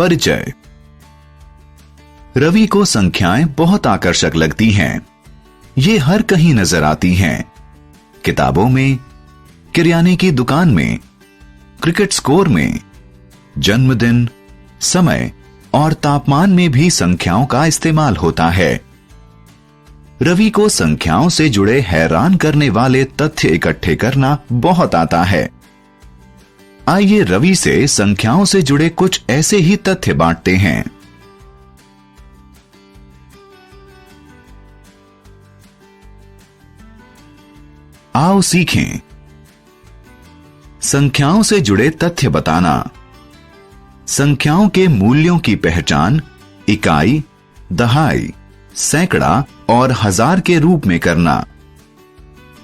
परिचय। रवि को संख्याएं बहुत आकर्षक लगती हैं। ये हर कहीं नजर आती हैं। किताबों में, किराने की दुकान में, क्रिकेट स्कोर में, जन्मदिन, समय और तापमान में भी संख्याओं का इस्तेमाल होता है। रवि को संख्याओं से जुड़े हैरान करने वाले तथ्य इकट्ठे करना बहुत आता है। आइए रवि से संख्याओं से जुड़े कुछ ऐसे ही तथ्य बांटते हैं। आओ सीखें। संख्याओं से जुड़े तथ्य बताना। संख्याओं के मूल्यों की पहचान इकाई, दहाई, सैकड़ा और हजार के रूप में करना।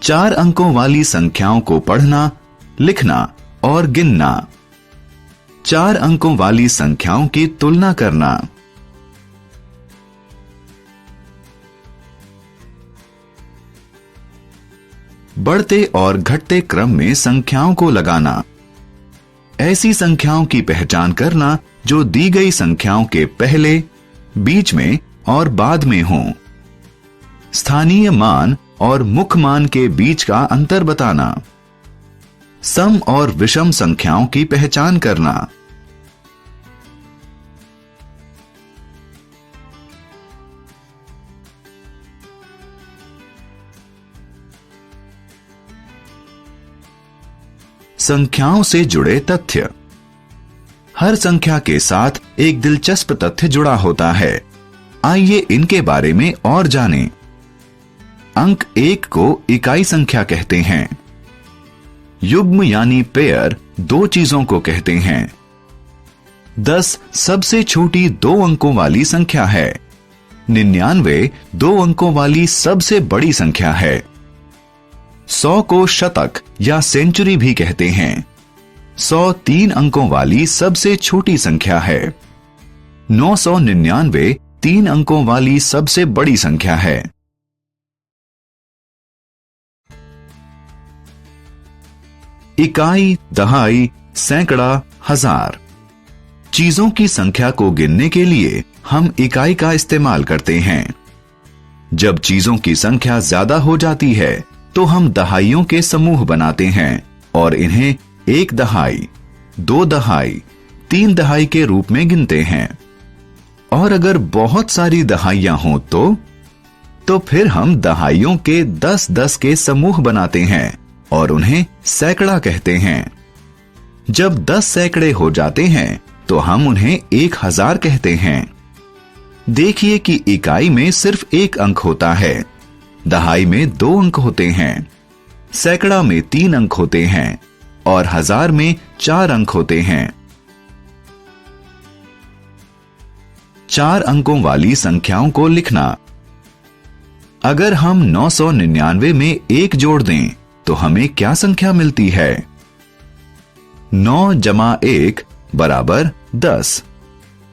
4 अंकों वाली संख्याओं को पढ़ना, लिखना और गिनना। 4 अंकों वाली संख्याओं की तुलना करना। बढ़ते और घटते क्रम में संख्याओं को लगाना। ऐसी संख्याओं की पहचान करना जो दी गई संख्याओं के पहले, बीच में और बाद में हों। स्थानीय मान और मुख्य मान के बीच का अंतर बताना। सम और विषम संख्याओं की पहचान करना। संख्याओं से जुड़े तथ्य। हर संख्या के साथ एक दिलचस्प तथ्य जुड़ा होता है। आइए इनके बारे में और जानें। अंक 1 को इकाई संख्या कहते हैं। युग्म यानी पेयर 2 चीजों को कहते हैं। 10 सबसे छोटी 2 अंकों वाली संख्या है। 99 2 अंकों वाली सबसे बड़ी संख्या है। 100 को शतक या सेंचुरी भी कहते हैं। 100 3 अंकों वाली सबसे छोटी संख्या है। 999 3 अंकों वाली सबसे बड़ी संख्या है। इकाई, दहाई, सैकड़ा, हजार। चीजों की संख्या को गिनने के लिए हम इकाई का इस्तेमाल करते हैं। जब चीजों की संख्या ज्यादा हो जाती है तो हम दहाइयों के समूह बनाते हैं और इन्हें 1 दहाई, 2 दहाई, 3 दहाई के रूप में गिनते हैं। और अगर बहुत सारी दहाइयां हों तो फिर हम दहाइयों के 10-10 के समूह बनाते हैं और उन्हें सैकड़ा कहते हैं। जब 10 सैकड़े हो जाते हैं तो हम उन्हें 1000 कहते हैं। देखिए कि इकाई में सिर्फ 1 अंक होता है, दहाई में 2 अंक होते हैं, सैकड़ा में 3 अंक होते हैं और हजार में 4 अंक होते हैं। 4 अंकों वाली संख्याओं को लिखना। अगर हम 999 में 1 जोड़ दें तो हमें क्या संख्या मिलती है? 9 जमा 1 बराबर 10।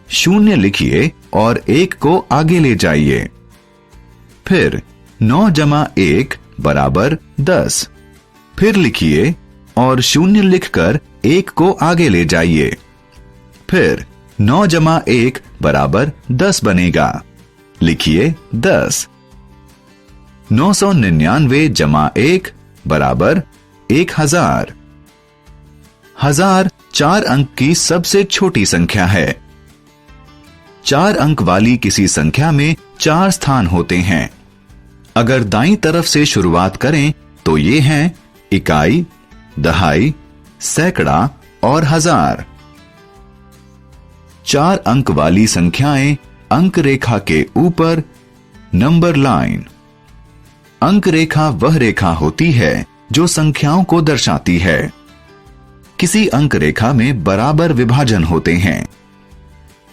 0 लिखिए और 1 को आगे ले जाइए। फिर 9 जमा 1 बराबर 10। फिर लिखिए और 0 लिखकर 1 को आगे ले जाइए। फिर 9 जमा 1 बराबर 10 बनेगा। लिखिए 10। 999 जमा 1 बराबर 1000। 1000 4 अंक की सबसे छोटी संख्या है। 4 अंक वाली किसी संख्या में 4 स्थान होते हैं। अगर दाईं तरफ से शुरुआत करें तो ये हैं इकाई, दहाई, सैकड़ा और हजार। 4 अंक वाली संख्याएं अंक रेखा के ऊपर, नंबर लाइन। अंक रेखा वह रेखा होती है जो संख्याओं को दर्शाती है। किसी अंक रेखा में बराबर विभाजन होते हैं।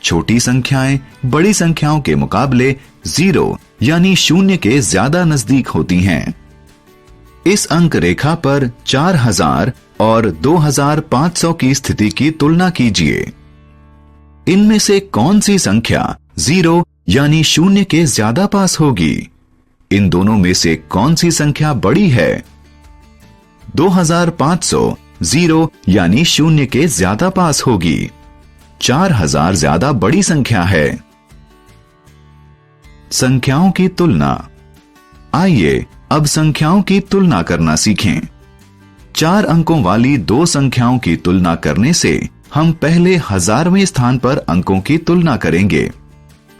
छोटी संख्याएं बड़ी संख्याओं के मुकाबले 0 यानी 0 के ज्यादा नजदीक होती हैं। इस अंक रेखा पर 4000 और 2500 की स्थिति की तुलना कीजिए। इनमें से कौन सी संख्या 0 यानी 0 के ज्यादा पास होगी? इन दोनों में से कौन सी संख्या बड़ी है? 2500 0 यानी 0 के ज्यादा पास होगी। 4000 ज्यादा बड़ी संख्या है। संख्याओं की तुलना। आइए अब संख्याओं की तुलना करना सीखें। 4 अंकों वाली दो संख्याओं की तुलना करने से हम पहले 1000वें स्थान पर अंकों की तुलना करेंगे।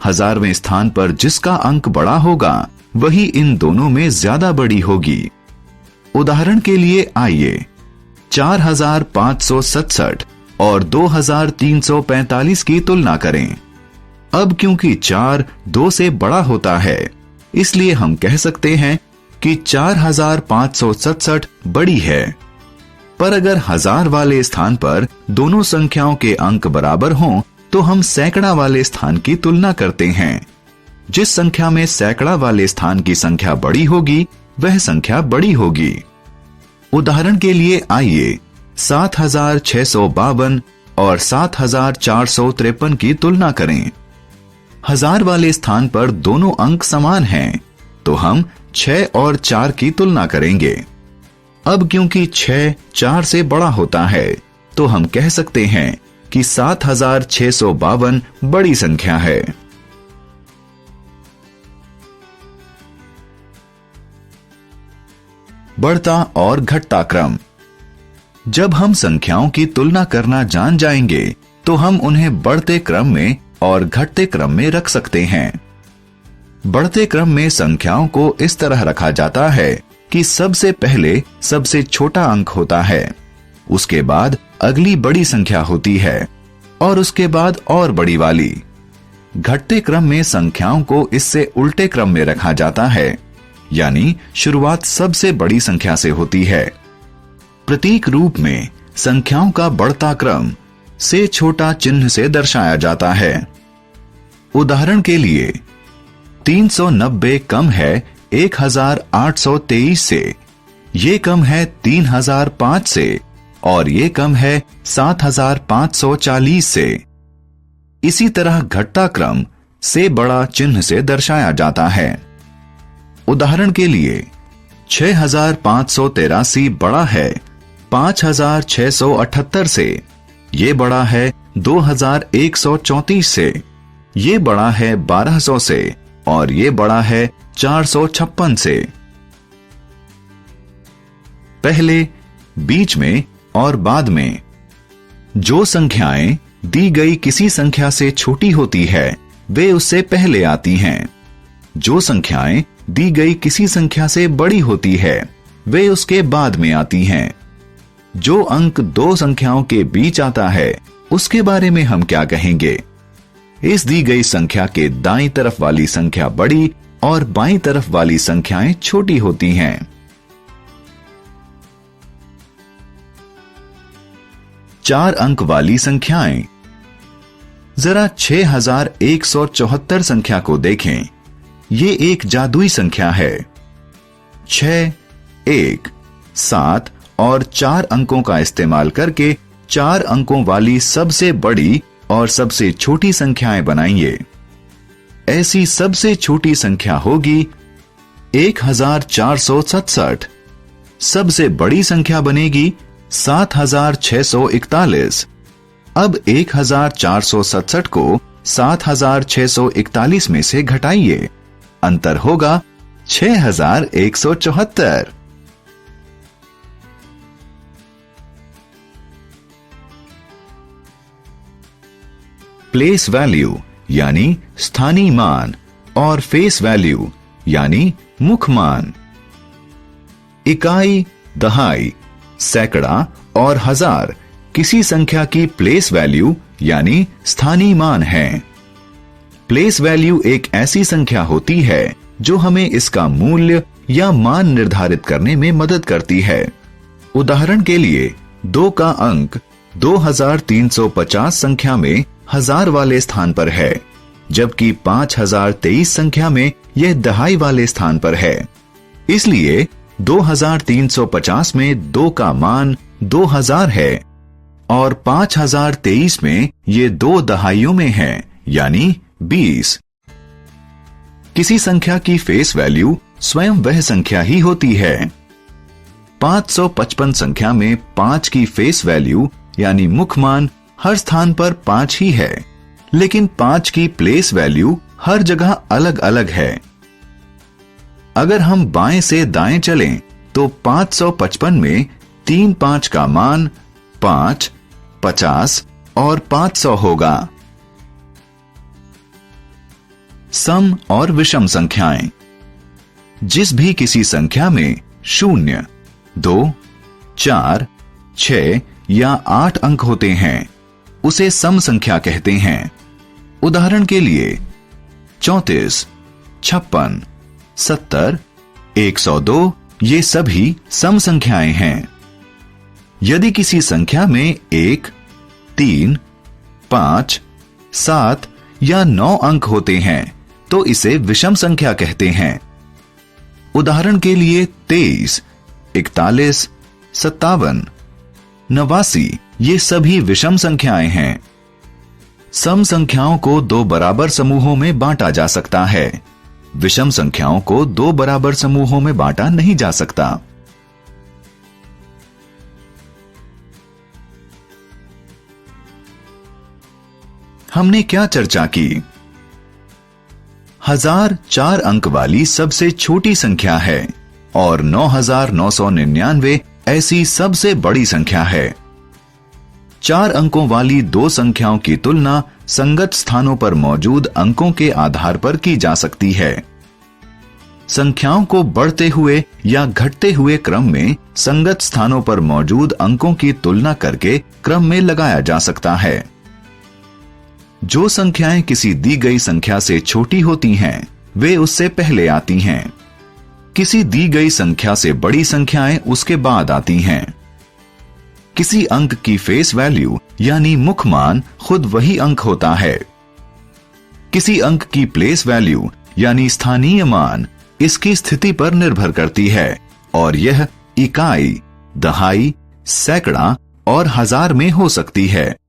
1000वें स्थान पर जिसका अंक बड़ा होगा वही इन दोनों में ज्यादा बड़ी होगी। उदाहरण के लिए आइए 4567 और 2345 की तुलना करें। अब क्योंकि 4 2 से बड़ा होता है, इसलिए हम कह सकते हैं कि 4567 बड़ी है। पर अगर 1000 वाले स्थान पर दोनों संख्याओं के अंक बराबर हों, तो हम सैकड़ा वाले स्थान की तुलना करते हैं। जिस संख्या में सैकड़ा वाले स्थान की संख्या बड़ी होगी, वह संख्या बड़ी होगी। उदाहरण के लिए आइए 7652 और 7453 की तुलना करें। 1000 वाले स्थान पर दोनों अंक समान हैं, तो हम 6 और 4 की तुलना करेंगे। अब क्योंकि 6 4 से बड़ा होता है, तो हम कह सकते हैं कि 7652 बड़ी संख्या है। बढ़ता और घटता क्रम। जब हम संख्याओं की तुलना करना जान जाएंगे, तो हम उन्हें बढ़ते क्रम में और घटते क्रम में रख सकते हैं। बढ़ते क्रम में संख्याओं को इस तरह रखा जाता है कि सबसे पहले सबसे छोटा अंक होता है, उसके बाद अगली बड़ी संख्या होती है और उसके बाद और बड़ी वाली। घटते क्रम में संख्याओं को इससे उल्टे क्रम में रखा जाता है, यानी शुरुआत सबसे बड़ी संख्या से होती है। प्रतीक रूप में संख्याओं का बढ़ता क्रम से छोटा चिन्ह से दर्शाया जाता है। उदाहरण के लिए 390 कम है 1823 से, ये कम है 3005 से और ये कम है 7540 से। इसी तरह घटता क्रम से बड़ा चिन्ह से दर्शाया जाता है। उदाहरण के लिए 6583 बड़ा है 5678 से, ये बड़ा है 2134 से, ये बड़ा है 1200 से और ये बड़ा है 456 से। पहले, बीच में और बाद में जो संख्याएं दी गई किसी संख्या से छोटी होती है, वे उससे पहले आती हैं। जो संख्याएं दी गई किसी संख्या से बड़ी होती है, वे उसके बाद में आती हैं। जो अंक दो संख्याओं के बीच आता है, उसके बारे में हम क्या कहेंगे? इस दी गई संख्या के दाईं तरफ वाली संख्या बड़ी और बाईं तरफ वाली संख्याएं छोटी होती हैं। चार अंक वाली संख्याएं। जरा 6174 संख्या को देखें। ये एक जादुई संख्या है। 6, 1, 7 और 4 अंकों का इस्तेमाल करके 4 अंकों वाली सबसे बड़ी और सबसे छोटी संख्याएं बनाइए। ऐसी सबसे छोटी संख्या होगी 1467। सबसे बड़ी संख्या बनेगी 7641। अब 1467 को 7641 में से घटाइए। अंतर होगा 6174। प्लेस वैल्यू यानी स्थानीय मान और फेस वैल्यू यानी मुख मान। इकाई, दहाई, सैकड़ा और हजार किसी संख्या की प्लेस वैल्यू यानी स्थानीय मान है। प्लेस वैल्यू एक ऐसी संख्या होती है जो हमें इसका मूल्य या मान निर्धारित करने में मदद करती है। उदाहरण के लिए 2 का अंक 2350 संख्या में 1000 वाले स्थान पर है, जबकि 5023 संख्या में यह दहाई वाले स्थान पर है। इसलिए 2350 में 2 का मान 2000 है और 5023 में ये 2 दहाइयों में है, यानी 20। किसी संख्या की फेस वैल्यू स्वयं वह संख्या ही होती है। 555 संख्या में 5 की फेस वैल्यू यानी मुख मान हर स्थान पर 5 ही है, लेकिन 5 की प्लेस वैल्यू हर जगह अलग अलग है। अगर हम बाएं से दाएं चलें तो 555 में 3 5 का मान 5, 50 और 500 होगा। सम और विषम संख्याएं। जिस भी किसी संख्या में 0, 2, 4, 6 या 8 अंक होते हैं उसे सम संख्या कहते हैं। उदाहरण के लिए 34, 56, 70, 102 ये सभी सम संख्याएं हैं। यदि किसी संख्या में 1, 3, 5, 7 या 9 अंक होते हैं तो इसे विषम संख्या कहते हैं। उदाहरण के लिए 23, 41, 57, 89 ये सभी विषम संख्याएं हैं। सम संख्याओं को 2 बराबर समूहों में बांटा जा सकता है। विषम संख्याओं को 2 बराबर समूहों में बांटा नहीं जा सकता। हमने क्या चर्चा की? 1000 4 अंक वाली सबसे छोटी संख्या है और 9999 ऐसी सबसे बड़ी संख्या है। 4 अंकों वाली 2 संख्याओं की तुलना संगत स्थानों पर मौजूद अंकों के आधार पर की जा सकती है। संख्याओं को बढ़ते हुए या घटते हुए क्रम में संगत स्थानों पर मौजूद अंकों की तुलना करके क्रम में लगाया जा सकता है। जो संख्याएं किसी दी गई संख्या से छोटी होती हैं, वे उससे पहले आती हैं। किसी दी गई संख्या से बड़ी संख्याएं उसके बाद आती हैं। किसी अंक की फेस वैल्यू यानी मुख्य मान खुद वही अंक होता है। किसी अंक की प्लेस वैल्यू यानी स्थानीय मान इसकी स्थिति पर निर्भर करती है और यह इकाई, दहाई, सैकड़ा और हजार में हो सकती है।